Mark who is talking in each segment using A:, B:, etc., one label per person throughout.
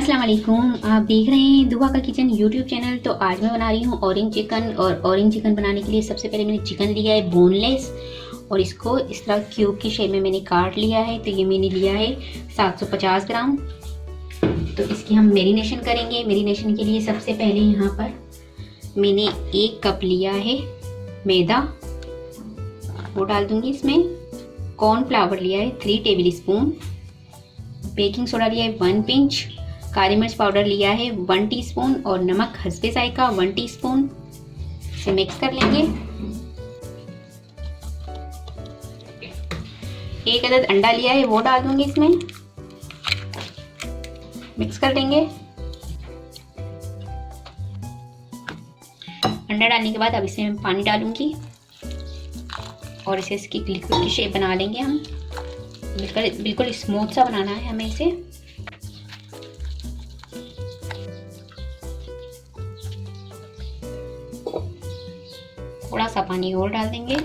A: अस्सलाम वालेकुम। आप देख रहे हैं दुआ का किचन यूट्यूब चैनल। तो आज मैं बना रही हूँ ऑरेंज चिकन। और ऑरेंज चिकन बनाने के लिए सबसे पहले मैंने चिकन लिया है बोनलेस, और इसको इस तरह क्यूब की शेप में मैंने काट लिया है। तो ये मैंने लिया है 750 ग्राम। तो इसकी हम मैरिनेशन करेंगे। मैरिनेशन के लिए सबसे पहले यहाँ पर मैंने 1 कप लिया है मैदा, वो डाल दूंगी इसमें। कॉर्नफ्लावर लिया है 3 टेबल स्पून। बेकिंग सोडा लिया है 1 पिंच। काली मिर्च पाउडर लिया है 1 टीस्पून और नमक हस्बे जायका 1 टीस्पून। इसे मिक्स कर लेंगे। 1 अदद अंडा लिया है, वो डाल दूंगी इसमें। मिक्स कर लेंगे। अंडा डालने के बाद अब इसमें पानी डालूंगी और इसे इसकी लिक्विड की शेप बना लेंगे हम। बिल्कुल स्मूथ सा बनाना है हमें इसे। थोड़ा सा पानी और डाल देंगे।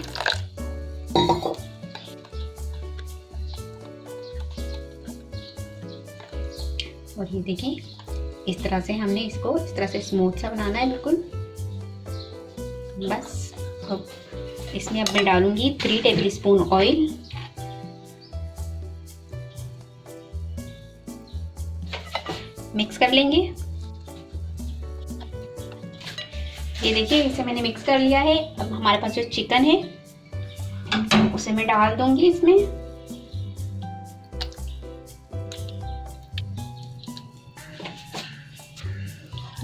A: और ये देखिए, इस तरह से हमने इसको इस तरह से स्मूथ सा बनाना है बिल्कुल। बस अब इसमें अब मैं डालूंगी 3 टेबल स्पून ऑयल। मिक्स कर लेंगे। ये देखिए, इसे मैंने मिक्स कर लिया है। अब हमारे पास जो चिकन है उसे मैं डाल दूंगी इसमें।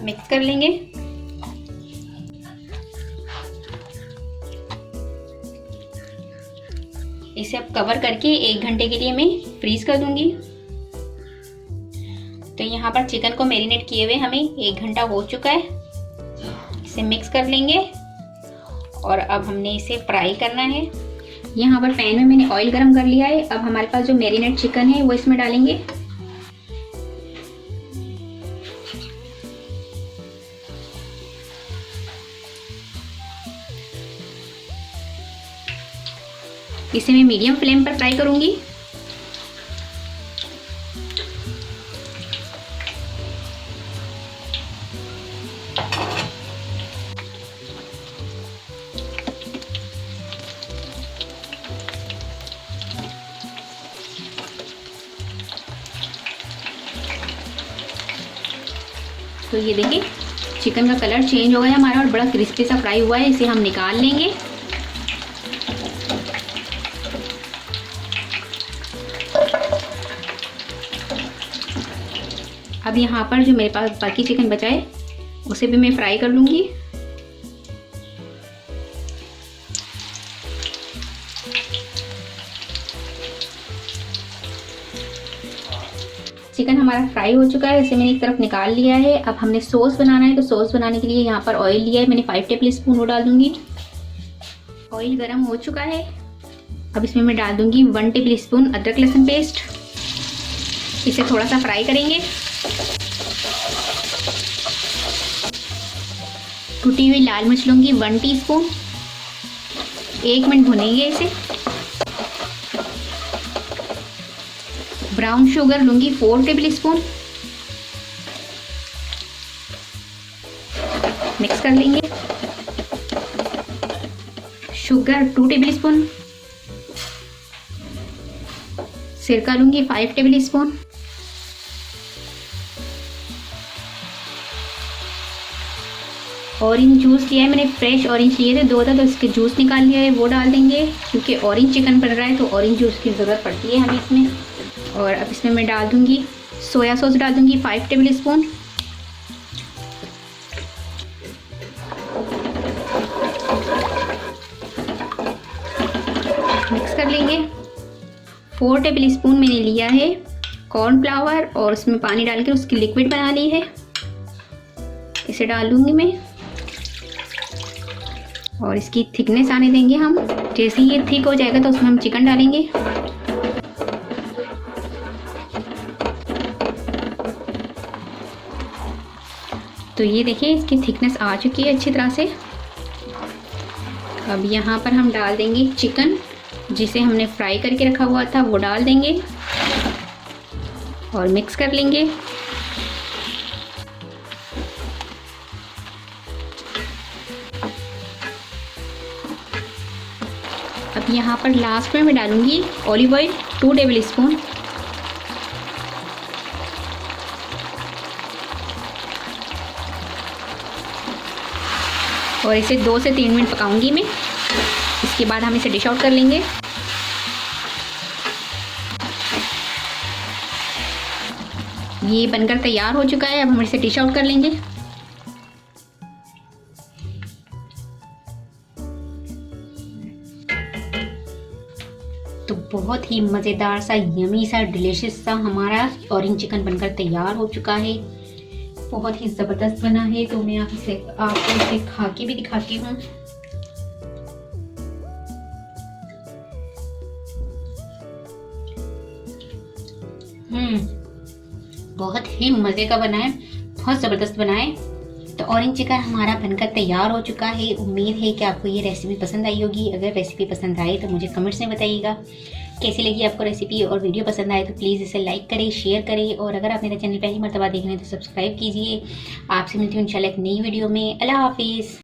A: मिक्स कर लेंगे। इसे अब कवर करके 1 घंटे के लिए मैं फ्रीज कर दूंगी। तो यहाँ पर चिकन को मैरिनेट किए हुए हमें 1 घंटा हो चुका है। इसे मिक्स कर लेंगे और अब हमने इसे फ्राई करना है। यहाँ पर पैन में मैंने ऑयल गरम कर लिया है। अब हमारे पास जो मैरिनेट चिकन है वो इसमें डालेंगे। इसे मैं मीडियम फ्लेम पर फ्राई करूंगी। तो ये देखिए, चिकन का कलर चेंज हो गया हमारा और बड़ा क्रिस्पी सा फ्राई हुआ है। इसे हम निकाल लेंगे। अब यहाँ पर जो मेरे पास बाकी चिकन बचा है उसे भी मैं फ्राई कर लूँगी। चिकन हमारा फ्राई हो चुका है। इसे मैंने एक तरफ निकाल लिया है। अब हमने सॉस बनाना है। तो सॉस बनाने के लिए यहाँ पर ऑयल लिया है मैंने 5 टेबल स्पून, वो डाल दूंगी। ऑयल गरम हो चुका है। अब इसमें मैं डाल दूंगी 1 टेबल स्पून अदरक लहसुन पेस्ट। इसे थोड़ा सा फ्राई करेंगे। कुटी हुई लाल मिर्च लूंगी 1 टीस्पून। 1 मिनट भुनेंगे इसे। ब्राउन शुगर लूंगी 4 टेबल स्पून। मिक्स कर लेंगे। Sugar 2 table spoon. सिरका लूंगी 5 टेबल स्पून। ऑरेंज जूस लिया है मैंने, फ्रेश ऑरेंज लिए थे 2 था, तो इसके जूस निकाल लिया है, वो डाल देंगे क्योंकि ऑरेंज चिकन बन रहा है तो ऑरेंज जूस की ज़रूरत पड़ती है हमें इसमें। और अब इसमें मैं डाल दूंगी सोया सॉस, डाल दूंगी 5 टेबल स्पून। मिक्स कर लेंगे। 4 टेबल स्पून मैंने लिया है कॉर्नफ्लावर और उसमें पानी डालकर उसकी लिक्विड बना ली है। इसे डाल दूंगी मैं और इसकी थिकनेस आने देंगे हम। जैसे ये थिक हो जाएगा तो उसमें हम चिकन डालेंगे। तो ये देखिए, इसकी थिकनेस आ चुकी है अच्छी तरह से। अब यहाँ पर हम डाल देंगे चिकन जिसे हमने फ्राई करके रखा हुआ था, वो डाल देंगे और मिक्स कर लेंगे। यहाँ पर लास्ट में मैं डालूँगी ऑलिव ऑयल 2 टेबल स्पून। और इसे 2 से 3 मिनट पकाऊंगी मैं। इसके बाद हम इसे डिश आउट कर लेंगे। ये बनकर तैयार हो चुका है। अब हम इसे डिश आउट कर लेंगे। तो बहुत ही मज़ेदार सा, यमी सा, डिलीशियस सा हमारा ऑरेंज चिकन बनकर तैयार हो चुका है। बहुत ही ज़बरदस्त बना है। तो मैं आपको इसे खा के भी दिखाती हूँ। बहुत ही मज़े का बना है, बहुत ज़बरदस्त बना है। तो ऑरेंज चिकन हमारा बनकर तैयार हो चुका है। उम्मीद है कि आपको ये रेसिपी पसंद आई होगी। अगर रेसिपी पसंद आए तो मुझे कमेंट्स में बताइएगा कैसी लगी आपको रेसिपी। और वीडियो पसंद आए तो प्लीज़ इसे लाइक करें, शेयर करें। और अगर आप मेरा चैनल पहली मर्तबा देख रहे हैं तो सब्सक्राइब कीजिए। आपसे मिलती हूँ इंशाल्लाह एक नई वीडियो में। अल्लाह हाफिज़।